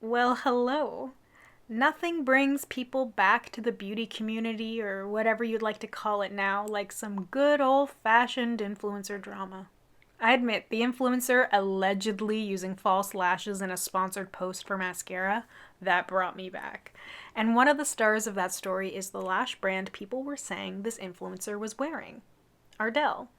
Well, hello. Nothing brings people back to the beauty community or whatever you'd like to call it now like some good old fashioned influencer drama. I admit, the influencer allegedly using false lashes in a sponsored post for mascara, that brought me back. And one of the stars of that story is the lash brand people were saying this influencer was wearing, Ardell.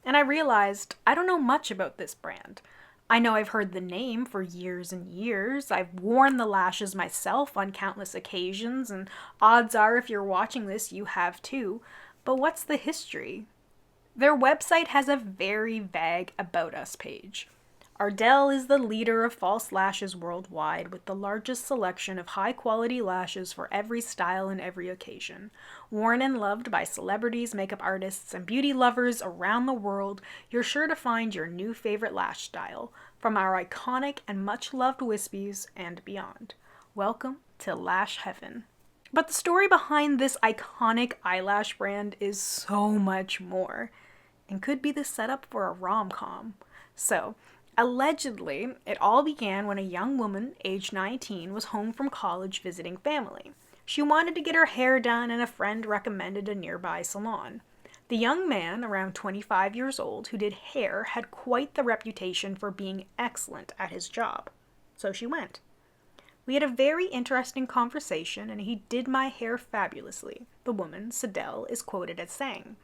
And I realized I don't know much about this brand. I know I've heard the name for years and years. I've worn the lashes myself on countless occasions, and odds are if you're watching this, you have too. But what's the history? Their website has a very vague About Us page. Ardell is the leader of false lashes worldwide, with the largest selection of high quality lashes for every style and every occasion. Worn and loved by celebrities, makeup artists, and beauty lovers around the world, you're sure to find your new favorite lash style, from our iconic and much loved wispies and beyond. Welcome to Lash Heaven. But the story behind this iconic eyelash brand is so much more, and could be the setup for a rom com. So, allegedly, it all began when a young woman, aged 19, was home from college visiting family. She wanted to get her hair done, and a friend recommended a nearby salon. The young man, around 25 years old, who did hair, had quite the reputation for being excellent at his job. So she went. We had a very interesting conversation, and he did my hair fabulously, the woman, Sadell, is quoted as saying.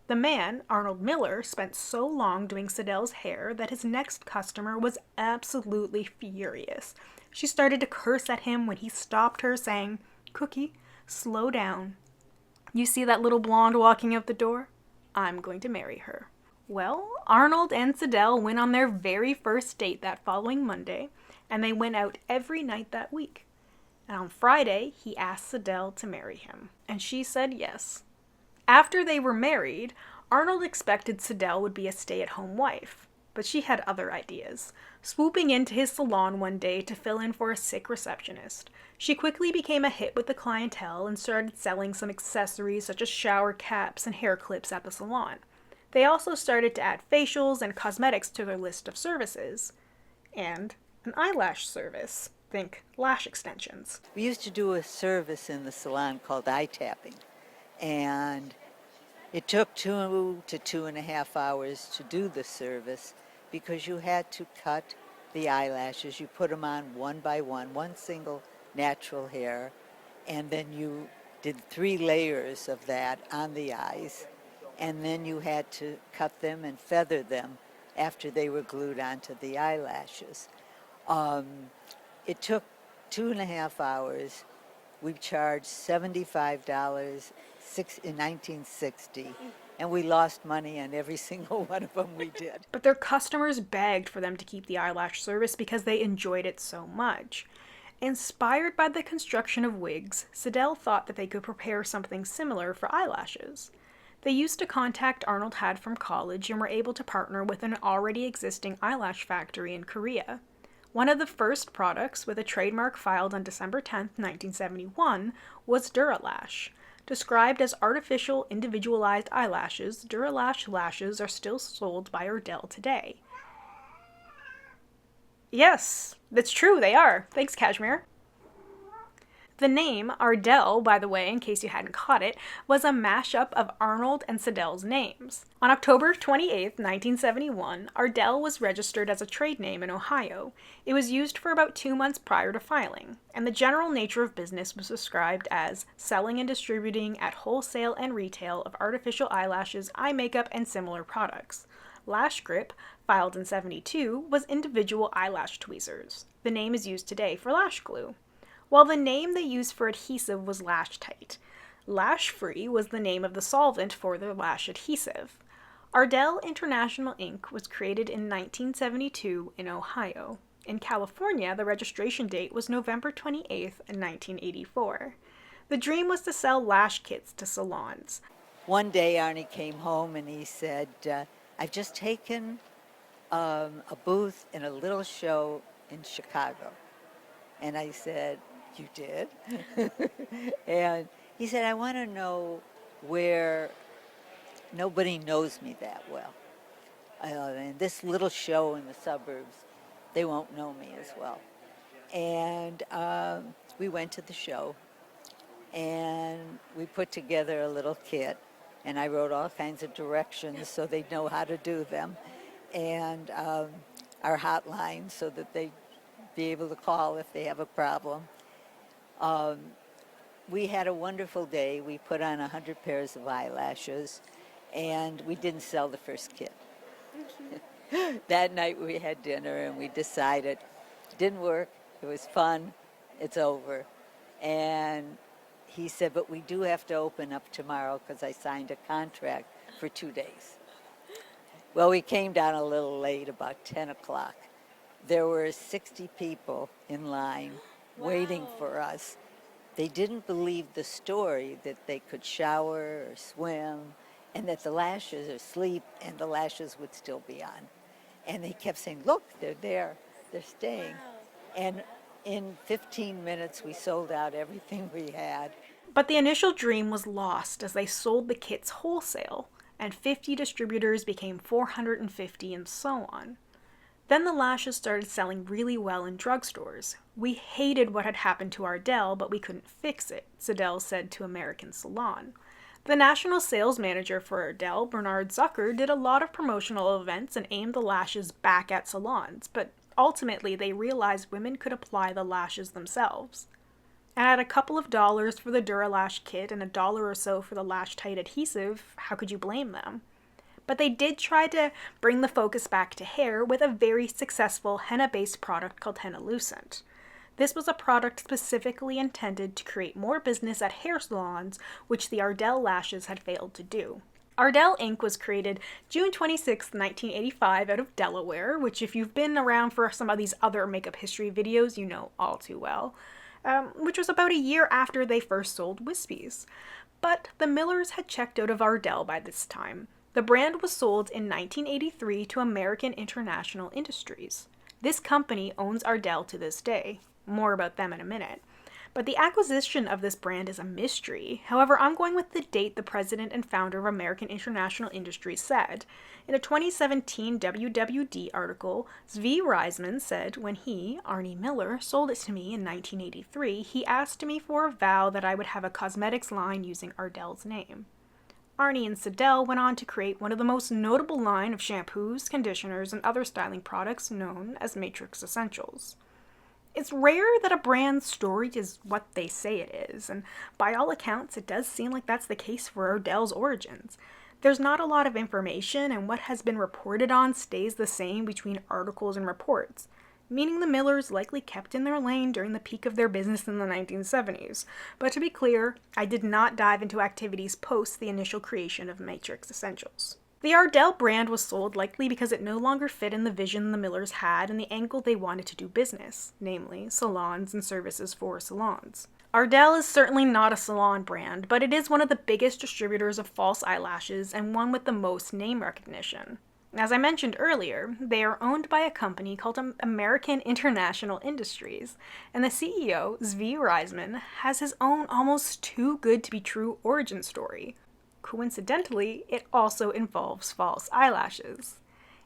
The man, Arnold Miller, spent so long doing Sadell's hair that his next customer was absolutely furious. She started to curse at him when he stopped her, saying, "Cookie, slow down. You see that little blonde walking out the door? I'm going to marry her." Well, Arnold and Sadell went on their very first date that following Monday, and they went out every night that week. And on Friday, he asked Sadell to marry him, and she said yes. After they were married, Arnold expected Sadell would be a stay-at-home wife, but she had other ideas. Swooping into his salon one day to fill in for a sick receptionist, she quickly became a hit with the clientele and started selling some accessories such as shower caps and hair clips at the salon. They also started to add facials and cosmetics to their list of services. And an eyelash service. Think lash extensions. We used to do a service in the salon called eye tapping, and it took 2 to 2.5 hours to do the service because you had to cut the eyelashes. You put them on one by one single natural hair, and then you did 3 layers of that on the eyes, and then you had to cut them and feather them after they were glued onto the eyelashes. Um, it took 2.5 hours. We charged $75 in 1960, and we lost money on every single one of them we did. But their customers begged for them to keep the eyelash service because they enjoyed it so much. Inspired by the construction of wigs, Sadell thought that they could prepare something similar for eyelashes. They used a contact Arnold had from college and were able to partner with an already existing eyelash factory in Korea. One of the first products, with a trademark filed on December 10, 1971, was Duralash. Described as artificial individualized eyelashes, Duralash lashes are still sold by Ardell today. Yes, that's true, they are. Thanks, Kashmir. The name, Ardell, by the way, in case you hadn't caught it, was a mashup of Arnold and Sadell's names. On October 28, 1971, Ardell was registered as a trade name in Ohio. It was used for about 2 months prior to filing, and the general nature of business was described as selling and distributing at wholesale and retail of artificial eyelashes, eye makeup, and similar products. Lash Grip, filed in 72, was individual eyelash tweezers. The name is used today for lash glue. While the name they used for adhesive was Lash Tight. Lash Free was the name of the solvent for their lash adhesive. Ardell International Inc. was created in 1972 in Ohio. In California, the registration date was November 28, 1984. The dream was to sell lash kits to salons. One day Arnie came home and he said, I've just taken a booth in a little show in Chicago. And I said, "You did?" And he said, "I want to know where nobody knows me that well. And this little show in the suburbs, they won't know me as well. And we went to the show, and we put together a little kit, and I wrote all kinds of directions so they'd know how to do them, and our hotline so that they'd be able to call if they have a problem. We had a wonderful day. We put on 100 pairs of eyelashes, and we didn't sell the first kit. That night we had dinner, and we decided it didn't work. It was fun. It's over. And he said, but we do have to open up tomorrow because I signed a contract for 2 days. Well, we came down a little late, about 10 o'clock. There were 60 people in line waiting for us. They didn't believe the story that they could shower or swim and that the lashes or sleep and the lashes would still be on. And they kept saying, look, they're there, they're staying. And in 15 minutes, we sold out everything we had. But the initial dream was lost as they sold the kits wholesale, and 50 distributors became 450 and so on. Then the lashes started selling really well in drugstores. We hated what had happened to Ardell, but we couldn't fix it, Siddell said to American Salon. The national sales manager for Ardell, Bernard Zucker, did a lot of promotional events and aimed the lashes back at salons, but ultimately they realized women could apply the lashes themselves. And at a couple of dollars for the Duralash kit and $1 or so for the Lash Tight adhesive, how could you blame them? But they did try to bring the focus back to hair with a very successful henna-based product called Henna Lucent. This was a product specifically intended to create more business at hair salons, which the Ardell lashes had failed to do. Ardell Inc. was created June 26, 1985 out of Delaware, which if you've been around for some of these other makeup history videos, you know all too well, which was about a year after they first sold Wispies. But the Millers had checked out of Ardell by this time. The brand was sold in 1983 to American International Industries. This company owns Ardell to this day. More about them in a minute. But the acquisition of this brand is a mystery. However, I'm going with the date the president and founder of American International Industries said. In a 2017 WWD article, Zvi Reisman said when he, Arnie Miller, sold it to me in 1983, he asked me for a vow that I would have a cosmetics line using Ardell's name. Arnie and Siddell went on to create one of the most notable line of shampoos, conditioners, and other styling products known as Matrix Essentials. It's rare that a brand's story is what they say it is, and by all accounts, it does seem like that's the case for Ardell's origins. There's not a lot of information, and what has been reported on stays the same between articles and reports, meaning the Millers likely kept in their lane during the peak of their business in the 1970s. But to be clear, I did not dive into activities post the initial creation of Matrix Essentials. The Ardell brand was sold likely because it no longer fit in the vision the Millers had and the angle they wanted to do business, namely salons and services for salons. Ardell is certainly not a salon brand, but it is one of the biggest distributors of false eyelashes and one with the most name recognition. As I mentioned earlier, they are owned by a company called American International Industries, and the CEO, Zvi Reisman, has his own almost too good to be true origin story. Coincidentally, it also involves false eyelashes.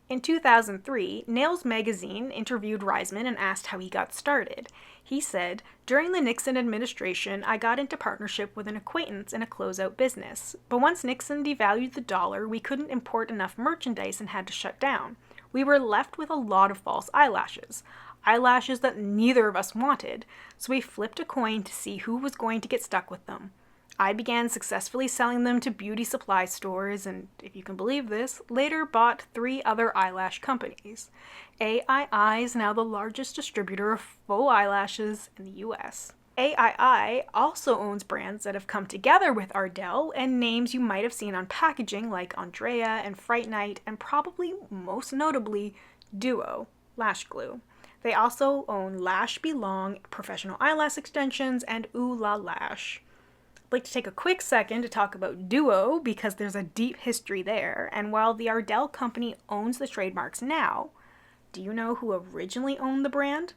In 2003, Nails magazine interviewed Reisman and asked how he got started. He said, "During the Nixon administration, I got into partnership with an acquaintance in a closeout business. But once Nixon devalued the dollar, we couldn't import enough merchandise and had to shut down. We were left with a lot of false eyelashes that neither of us wanted, so we flipped a coin to see who was going to get stuck with them. I began successfully selling them to beauty supply stores and, if you can believe this, later bought 3 other eyelash companies. AII is now the largest distributor of faux eyelashes in the US. AII also owns brands that have come together with Ardell and names you might have seen on packaging like Andrea and Fright Night and probably most notably Duo lash glue. They also own Lash Belong professional eyelash extensions and Ooh La Lash. I'd like to take a quick second to talk about Duo because there's a deep history there, and while the Ardell company owns the trademarks now, do you know who originally owned the brand?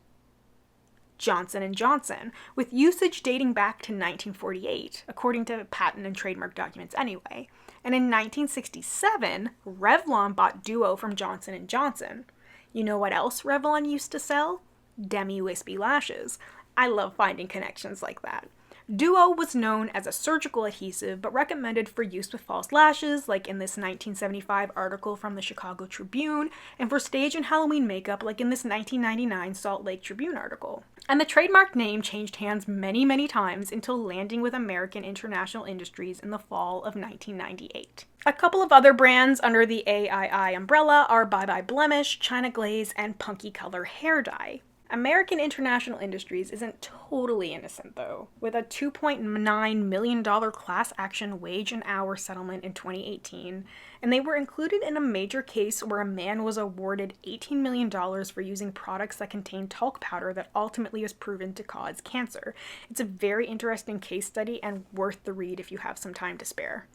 Johnson & Johnson, with usage dating back to 1948, according to patent and trademark documents anyway. And in 1967, Revlon bought Duo from Johnson & Johnson. You know what else Revlon used to sell? Demi-wispy lashes. I love finding connections like that. Duo was known as a surgical adhesive, but recommended for use with false lashes, like in this 1975 article from the Chicago Tribune, and for stage and Halloween makeup, like in this 1999 Salt Lake Tribune article. And the trademark name changed hands many, many times until landing with American International Industries in the fall of 1998. A couple of other brands under the AII umbrella are Bye Bye Blemish, China Glaze, and Punky Color Hair Dye. American International Industries isn't totally innocent, though, with a $2.9 million class action wage and hour settlement in 2018, and they were included in a major case where a man was awarded $18 million for using products that contain talc powder that ultimately was proven to cause cancer. It's a very interesting case study and worth the read if you have some time to spare.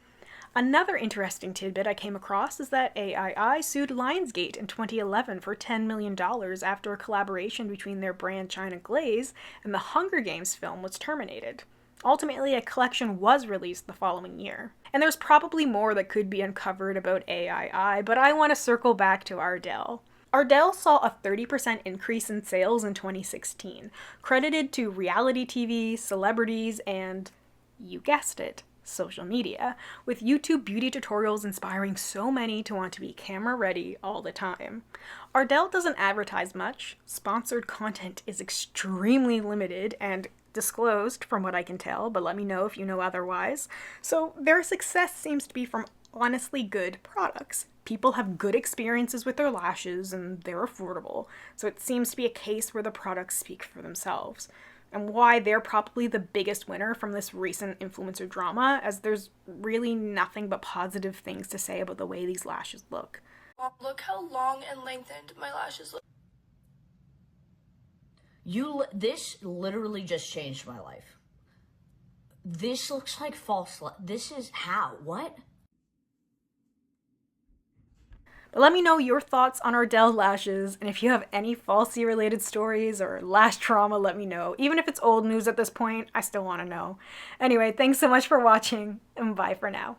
Another interesting tidbit I came across is that AII sued Lionsgate in 2011 for $10 million after a collaboration between their brand China Glaze and the Hunger Games film was terminated. Ultimately, a collection was released the following year. And there's probably more that could be uncovered about AII, but I want to circle back to Ardell. Ardell saw a 30% increase in sales in 2016, credited to reality TV, celebrities, and, you guessed it, social media, with YouTube beauty tutorials inspiring so many to want to be camera ready all the time. Ardell doesn't advertise much, sponsored content is extremely limited and disclosed from what I can tell, but let me know if you know otherwise. So their success seems to be from honestly good products. People have good experiences with their lashes and they're affordable, so it seems to be a case where the products speak for themselves. And why they're probably the biggest winner from this recent influencer drama, as there's really nothing but positive things to say about the way these lashes look. Look how long and lengthened my lashes look. This literally just changed my life. This looks like false. This is how? What? But let me know your thoughts on Ardell lashes, and if you have any falsy related stories or lash trauma, let me know. Even if it's old news at this point, I still want to know. Anyway, thanks so much for watching, and bye for now.